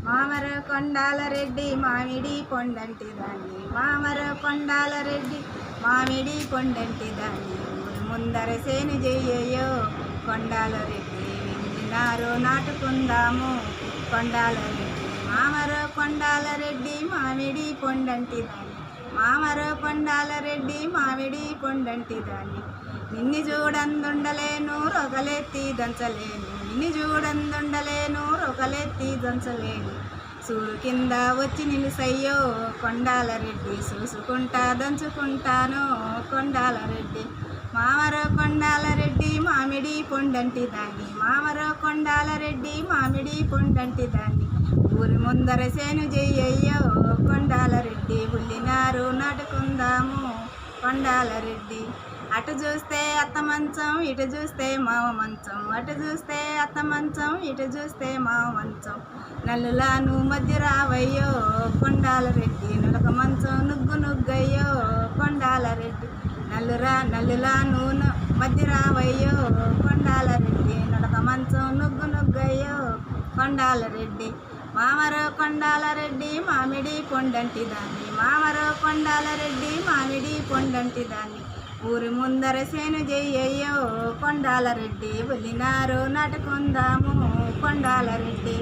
మామర కొండాల రెడ్డి మామిడి పొండంటి దాన్ని, మామర కొండాల రెడ్డి మామిడి పొండంటి దాన్ని, ఊరి ముందర సేను చెయ్యో కొండాల రెడ్డి, వింటున్నారు నాటుకుందాము కొండాల రెడ్డి. మామర కొండాల రెడ్డి మామిడి పొండంటి దాన్ని, మామర కొండాల రెడ్డి మామిడి పొండంటి దాన్ని, నిన్ను చూడందుండలేను రొగలెత్తి దంచలేను, నిన్ను చూడందుండలేను రొగలెత్తి దంచలేను, సూరు కింద వచ్చి నిలుసయ్యో కొండాల రెడ్డి, చూసుకుంటా దంచుకుంటాను కొండాల రెడ్డి. మామర కొండాల రెడ్డి మామిడి పొండంటి దాన్ని, మామర కొండాల రెడ్డి మామిడి పొండంటి దాన్ని, ఊరి ముందర సేను చెయ్యో కొండాల రెడ్డి, ఉల్లినారు నాటుకుందాము కొండాల రెడ్డి. అటు చూస్తే అత్త మంచం ఇటు చూస్తే మావ మంచం, అటు చూస్తే అత్త మంచం ఇటు చూస్తే మావ మంచం, నల్లులాను మధ్య రావయ్యో కొండాల రెడ్డి, నులక మంచం నుగ్గు నుగ్గయ్యో కొండాల రెడ్డి, నల్లులాను మధ్య రావయ్యో కొండాల రెడ్డి, నులక మంచం నుగ్గు నుగ్గయ్యో కొండాల రెడ్డి. మామర కొండాల రెడ్డి మామిడి పొండంటి దాన్ని, మామర కొండాల రెడ్డి మామిడి పొండంటి దాన్ని, ఊరి ముందర సేను చెయ్యో కొండాల రెడ్డి, ఉల్లినారు నాటుకుందాము కొండాల రెడ్డి.